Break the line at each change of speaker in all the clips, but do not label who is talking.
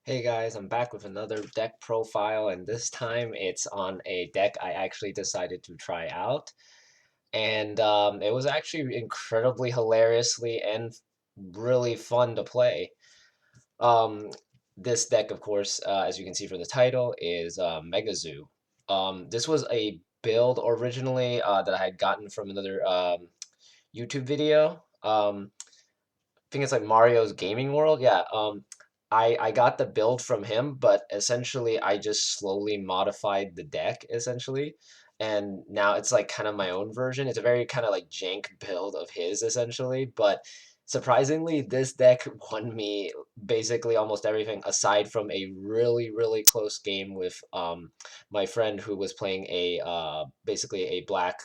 Hey guys, I'm back with another deck profile, and this time it's on a deck I actually decided to try out. And it was actually incredibly hilariously and really fun to play. Um, this deck, of course, as you can see from the title, is MegaZoo. This was a build originally that I had gotten from another YouTube video. Think it's like Mario's Gaming World. Yeah. I got the build from him, but essentially I just slowly modified the deck essentially, and now it's like kind of my own version. It's a very kind of like jank build of his essentially, but surprisingly, this deck won me basically almost everything aside from a really close game with my friend who was playing a basically a black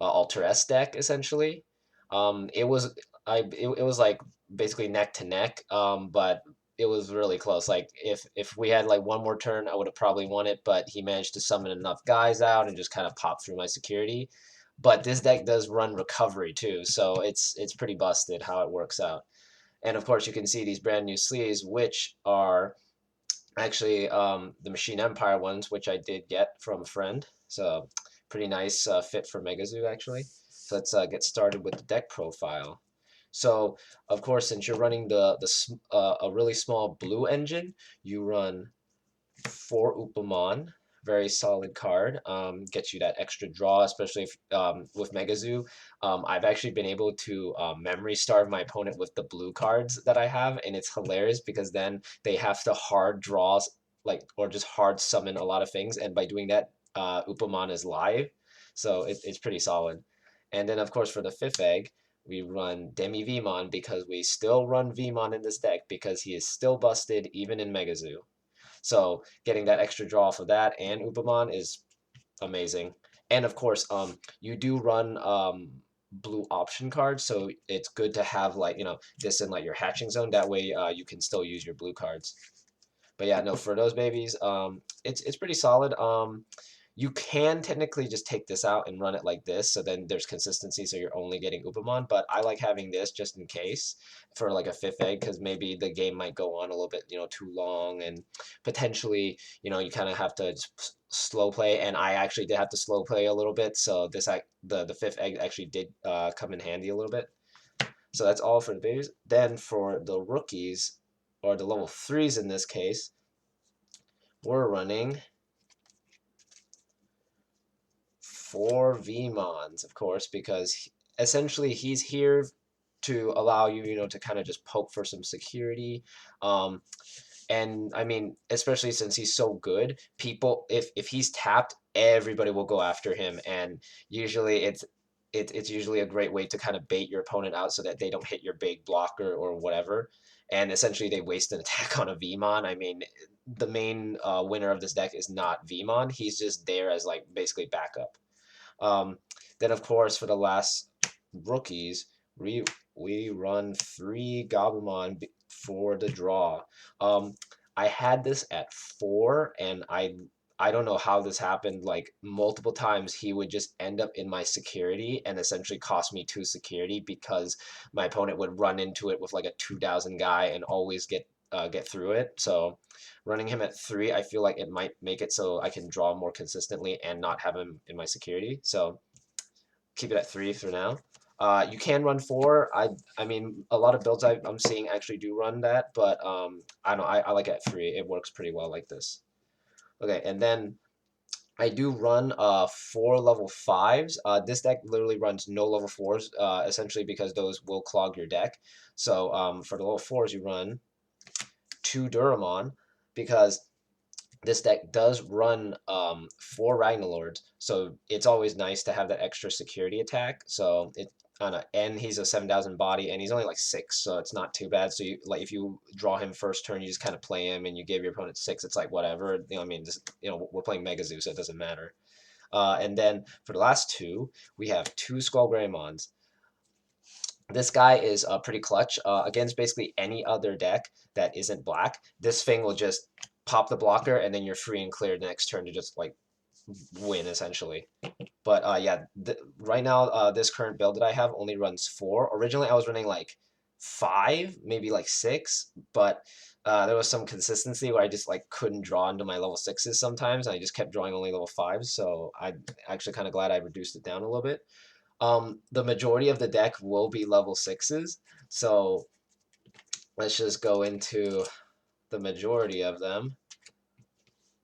Alter S deck essentially. It was it was like basically neck to neck, but it was really close. Like if we had like one more turn, I would have probably won it, but he managed to summon enough guys out and just kind of pop through my security. But this deck does run recovery too, so it's pretty busted how it works out. And of course, you can see these brand new sleeves, which are actually the Machine Empire ones, which I did get from a friend. So pretty nice fit for MegaZoo actually. So let's get started with the deck profile. So of course, since you're running a really small blue engine, you run 4 Upamon. Very solid card. Gets you that extra draw, especially if, with MegaZoo. I've actually been able to memory starve my opponent with the blue cards that I have, and it's hilarious because then they have to hard draw, like, or just hard summon a lot of things, and by doing that, Upamon is live, so it's pretty solid. And then of course for the fifth egg, we run Demi Vmon because we still run Vmon in this deck because he is still busted even in MegaZoo. So getting that extra draw for that and Upamon is amazing. And of course, you do run blue option cards, so it's good to have like this in like your hatching zone. That way, you can still use your blue cards. But yeah, no, for those babies, it's pretty solid. You can technically just take this out and run it like this, so then there's consistency, so you're only getting Upamon. But I like having this just in case for like a fifth egg, because maybe the game might go on a little bit, too long, and potentially, you kind of have to slow play. And I actually did have to slow play a little bit, so the fifth egg actually did come in handy a little bit. So that's all for the babies. Then for the rookies, or the level threes in this case, we're running 4 Vmons, of course, because essentially he's here to allow you, to kind of just poke for some security. Um, and I mean, especially since he's so good, people, if he's tapped, everybody will go after him, and usually it's usually a great way to kind of bait your opponent out so that they don't hit your big blocker or whatever. And essentially, they waste an attack on a Vmon. I mean, the main winner of this deck is not Vmon. He's just there as like basically backup. Um, then, of course, for the last rookies, we run 3 Gabumon for the draw. Um, I had this at 4, and I don't know how this happened. Like multiple times, he would just end up in my security and essentially cost me 2 security because my opponent would run into it with like a 2,000 guy and always get through it. So running him at 3, I feel like it might make it so I can draw more consistently and not have him in my security. So keep it at 3 for now. You can run 4. I mean, a lot of builds I'm seeing actually do run that, but I don't know. I like it at 3. It works pretty well like this. Okay, and then I do run 4 level 5s. This deck literally runs no level 4s, essentially because those will clog your deck. So for the level 4s, you run 2 Duramon because this deck does run 4 Ragnalords, so it's always nice to have that extra security attack. So it on a and he's a 7,000 body, and he's only like 6, so it's not too bad. So you like if you draw him first turn, you just kind of play him, and you give your opponent 6. It's like whatever, I mean, just, we're playing MegaZoo, so it doesn't matter. And then for the last two, we have 2 Skullgreymons. This guy is pretty clutch against basically any other deck that isn't black. This thing will just pop the blocker, and then you're free and clear the next turn to just like win essentially. But yeah, right now this current build that I have only runs 4. Originally I was running like 5, maybe like 6, but there was some consistency where I just like couldn't draw into my level 6s sometimes. And I just kept drawing only level 5s, so I'm actually kind of glad I reduced it down a little bit. The majority of the deck will be level 6s, so let's just go into the majority of them.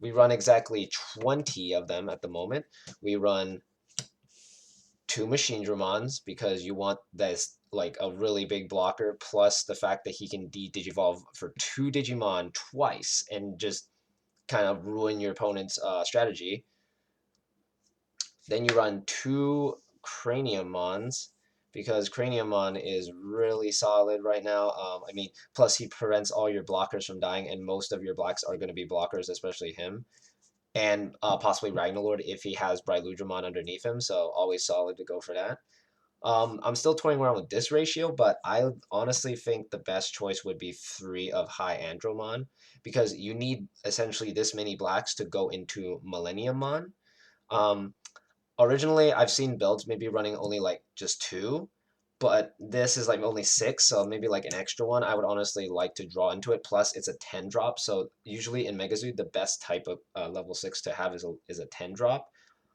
We run exactly 20 of them at the moment. We run 2 Machine Dramons because you want this like a really big blocker, plus the fact that he can Digivolve for 2 Digimon twice and just kind of ruin your opponent's strategy. Then you run 2 Craniummons because Craniummon is really solid right now. I mean, plus he prevents all your blockers from dying, and most of your blacks are going to be blockers, especially him. And possibly Ragnarlord if he has Bryludramon underneath him, so always solid to go for that. I'm still toying around with this ratio, but I honestly think the best choice would be 3 of High Andromon because you need essentially this many blacks to go into Millenniummon. Um, Originally, I've seen builds maybe running only like just 2, but this is like only 6, so maybe like an extra one. I would honestly like to draw into it. Plus, it's a 10 drop, so usually in MegaZoo, the best type of level 6 to have is a 10 drop.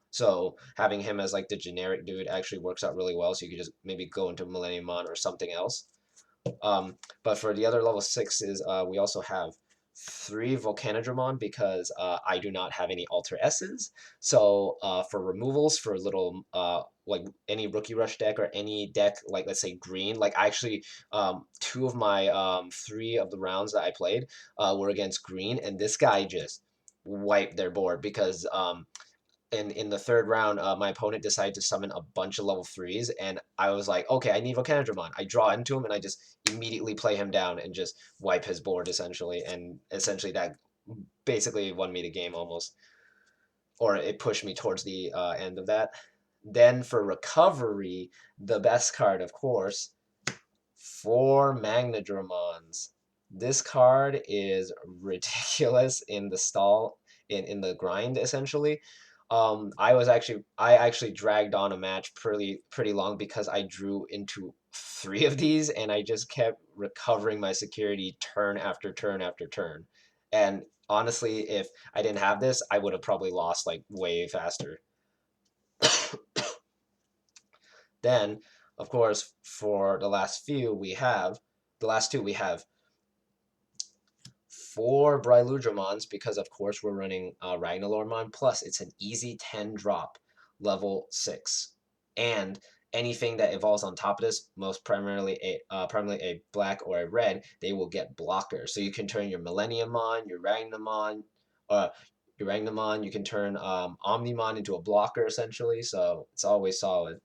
So having him as like the generic dude actually works out really well. So you could just maybe go into Millennium Mon or something else. But for the other level 6s, we also have 3 Volcanodramon because I do not have any Alter S's. So for removals, for little like any Rookie Rush deck or any deck like let's say green, like I actually 2 of my 3 of the rounds that I played were against green, and this guy just wiped their board because in the third round, my opponent decided to summon a bunch of level 3s, and I was like, okay, I need Volcanodramon. I draw into him, and I just immediately play him down and just wipe his board, essentially. And essentially that basically won me the game almost, or it pushed me towards the end of that. Then for recovery, the best card, of course, 4 Magnadramons. This card is ridiculous in the stall, in the grind, essentially. I actually dragged on a match pretty long because I drew into 3 of these and I just kept recovering my security turn after turn after turn. And honestly, if I didn't have this, I would have probably lost like way faster. Then, of course, for the last two, we have 4 Bryludramons because, of course, we're running Ragnarlordmon. Plus, it's an easy 10 drop, level 6. And anything that evolves on top of this, most primarily a black or a red, they will get blockers. So you can turn your Millenniummon, your Ragnamon, you can turn Omnimon into a blocker, essentially. So it's always solid.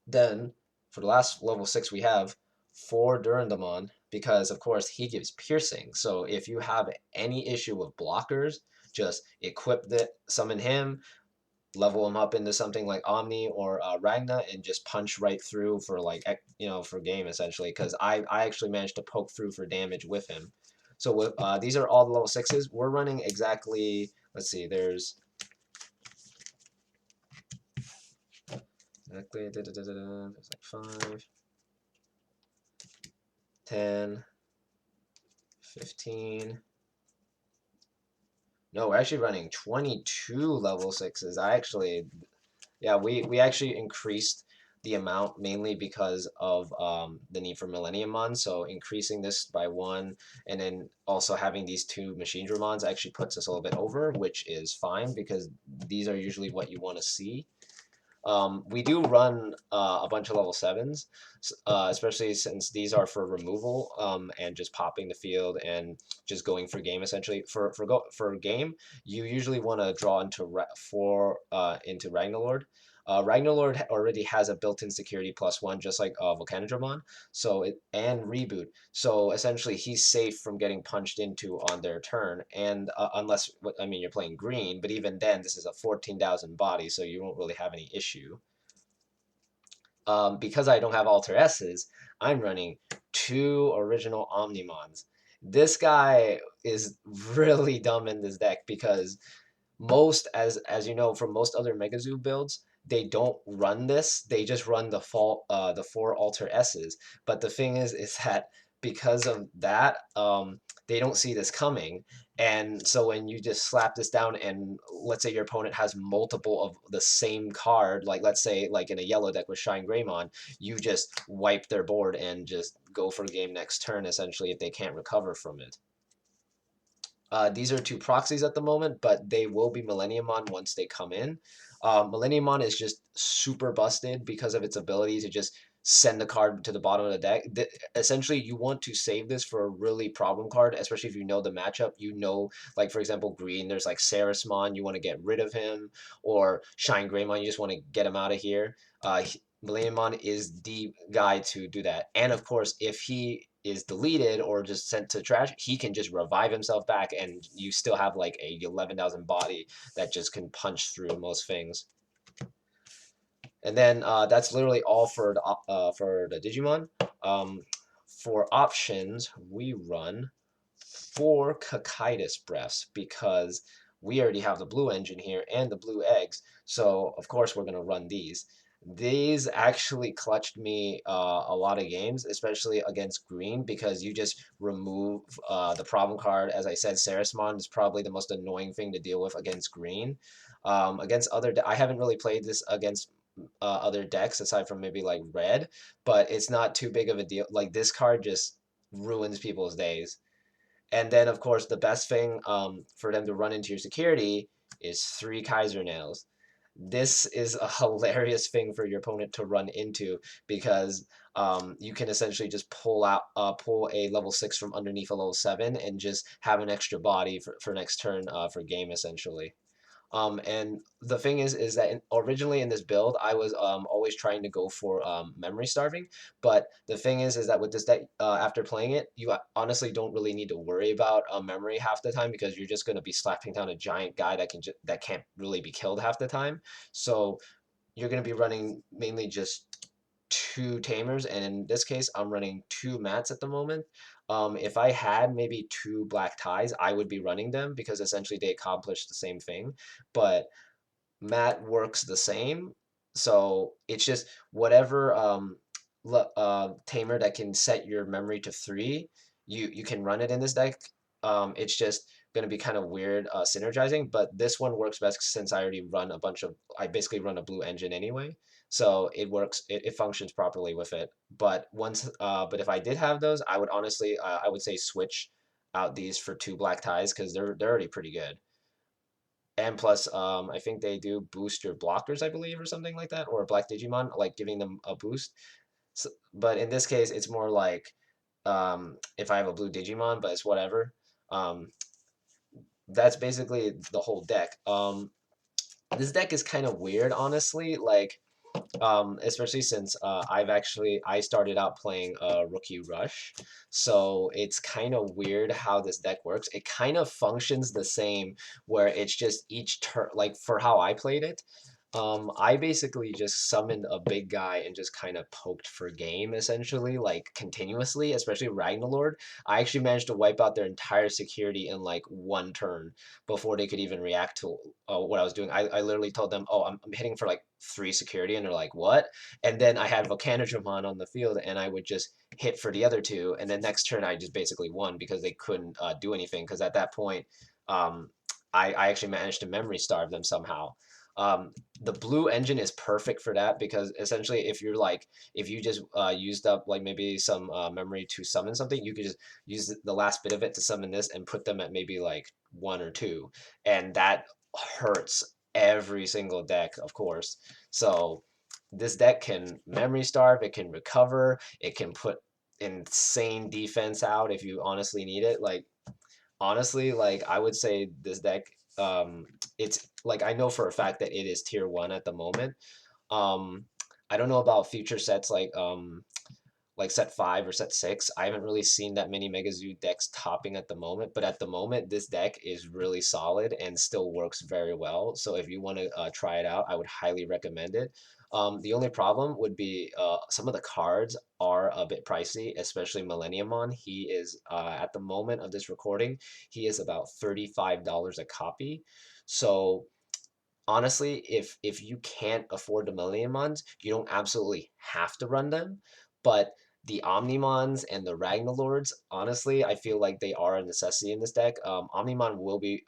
Then, for the last level 6, we have 4 Durandamon, because, of course, he gives piercing. So if you have any issue with blockers, just equip the summon him, level him up into something like Omni or Ragna, and just punch right through for, like, for game, essentially. Because I actually managed to poke through for damage with him. So with, these are all the level 6s. We're running exactly, let's see, there's exactly, there's like 5, 10, 15. No, we're actually running 22 level 6s. Yeah, we actually increased the amount mainly because of the need for Millennium Mons. So increasing this by 1 and then also having these 2 Machine Dramons actually puts us a little bit over, which is fine because these are usually what you want to see. We do run a bunch of level 7s, especially since these are for removal and just popping the field and just going for game essentially. For game, you usually want to draw into Ragnarlord. Ragnarlord already has a built-in security +1, just like Volcanodramon, and reboot. So essentially, he's safe from getting punched into on their turn, and unless I mean you're playing green, but even then, this is a 14,000 body, so you won't really have any issue. Because I don't have Alter S's, I'm running 2 original Omnimons. This guy is really dumb in this deck because as you know from most other MegaZoo builds, they don't run this. They just run the four alter S's. But the thing is that because of that, they don't see this coming. And so when you just slap this down, and let's say your opponent has multiple of the same card, like let's say like in a yellow deck with Shine Greymon, you just wipe their board and just go for game next turn, essentially, if they can't recover from it. These are two proxies at the moment, but they will be Millenniumon once they come in. Millenniumon is just super busted because of its ability to just send the card to the bottom of the deck. Essentially, you want to save this for a really problem card, especially if you know the matchup. You know, like for example, green, there's like Sarismon, you want to get rid of him, or Shine Greymon, you just want to get him out of here. Millenniumon is the guy to do that. And of course, if he is deleted or just sent to trash, he can just revive himself back, and you still have like a 11,000 body that just can punch through most things. And then that's literally all for the Digimon. For options, we run 4 Cocytus because we already have the blue engine here and the blue eggs. So of course we're gonna run these. These actually clutched me a lot of games, especially against green, because you just remove the problem card. As I said, Sarismon is probably the most annoying thing to deal with against green. Against I haven't really played this against other decks aside from maybe like red, but it's not too big of a deal. Like this card just ruins people's days. And then, of course, the best thing for them to run into your security is 3 Kaiser Nails. This is a hilarious thing for your opponent to run into because you can essentially just pull a level 6 from underneath a level 7 and just have an extra body for next turn for game, essentially. And the thing is that originally in this build, I was always trying to go for memory starving. But the thing is that with this deck, after playing it, you honestly don't really need to worry about memory half the time because you're just going to be slapping down a giant guy that can't really be killed half the time. So you're going to be running mainly just 2 tamers, and in this case, I'm running 2 mats at the moment. If I had maybe 2 black ties, I would be running them because essentially they accomplish the same thing. But mat works the same, so it's just whatever tamer that can set your memory to 3, you can run it in this deck. It's just going to be kind of weird synergizing, but this one works best since I basically run a blue engine anyway, so it works, it functions properly with it. But if I did have those, I would honestly, I would say switch out these for 2 black ties because they're already pretty good. And plus, I think they do boost your blockers, I believe, or something like that, or a black Digimon, like giving them a boost. So, but in this case, it's more like if I have a blue Digimon, but it's whatever. Um, that's basically the whole deck. This deck is kind of weird, honestly. Like, especially since I started out playing Rookie Rush, so it's kind of weird how this deck works. It kind of functions the same, where it's just each turn, like for how I played it. I basically just summoned a big guy and just kind of poked for game, essentially, like continuously, especially Ragnalord. I actually managed to wipe out their entire security in like 1 turn before they could even react to what I was doing. I literally told them, "Oh, I'm hitting for like 3 security," and they're like, "What?" And then I had Volcanodramon on the field, and I would just hit for the other 2, and then next turn I just basically won because they couldn't do anything. Because at that point, um, I actually managed to memory starve them somehow. The blue engine is perfect for that because essentially if you just used up like maybe some memory to summon something, you could just use the last bit of it to summon this and put them at maybe like 1 or 2, and that hurts every single deck, of course. So this deck can memory starve, it can recover, it can put insane defense out if you honestly need it. Like honestly, like I would say this deck, um, it's like I know for a fact that it is tier 1 at the moment. Um, I don't know about future sets like set 5 or set 6. I haven't really seen that many MegaZoo decks topping at the moment, but at the moment, this deck is really solid and still works very well. So if you want to try it out, I would highly recommend it. The only problem would be some of the cards are a bit pricey, especially Millenniumon. He is, at the moment of this recording, he is about $35 a copy. So honestly, if you can't afford the Millenniumons, you don't absolutely have to run them. But the Omnimons and the Ragnalords, honestly, I feel like they are a necessity in this deck. Omnimon will be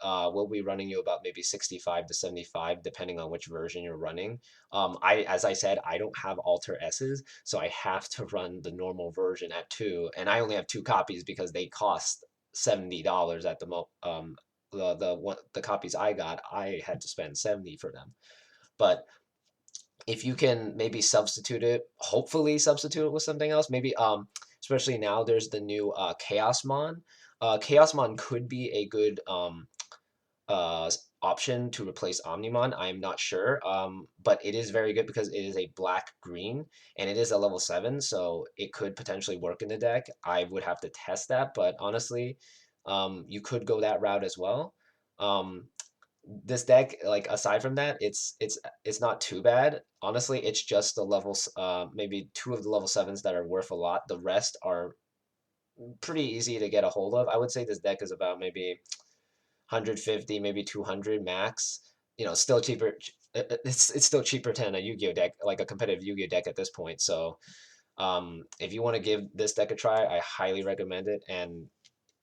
running you about maybe 65 to 75, depending on which version you're running. As I said, I don't have Alter S's, so I have to run the normal version at two, and I only have two copies because they cost $70 at the the copies I got, I had to spend 70 for them. But if you can maybe substitute it, hopefully substitute it with something else, maybe especially now there's the new Chaosmon. Chaosmon could be a good option to replace Omnimon. I'm not sure, but it is very good because it is a black green and it is a level 7, so it could potentially work in the deck. I would have to test that, but honestly, you could go that route as well. Um, this deck, like aside from that, it's not too bad. Honestly, it's just the levels, maybe two of the level 7s that are worth a lot. The rest are pretty easy to get a hold of. I would say this deck is about maybe 150, maybe 200 max. Still cheaper. It's still cheaper than a Yu-Gi-Oh deck, like a competitive Yu-Gi-Oh deck at this point. So, if you want to give this deck a try, I highly recommend it. And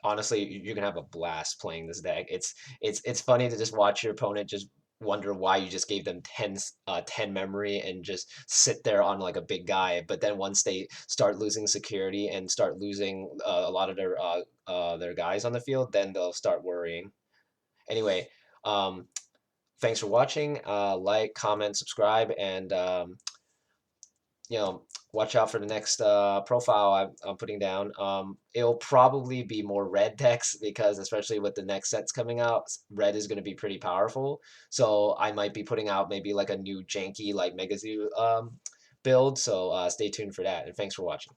honestly, you're gonna have a blast playing this deck. It's funny to just watch your opponent just wonder why you just gave them 10 memory and just sit there on like a big guy. But then once they start losing security and start losing a lot of their guys on the field, then they'll start worrying. Anyway, um, thanks for watching. Like, comment, subscribe, and watch out for the next profile I'm putting down. It'll probably be more red decks because, especially with the next sets coming out, red is going to be pretty powerful. So I might be putting out maybe like a new janky like MegaZoo build. So stay tuned for that. And thanks for watching.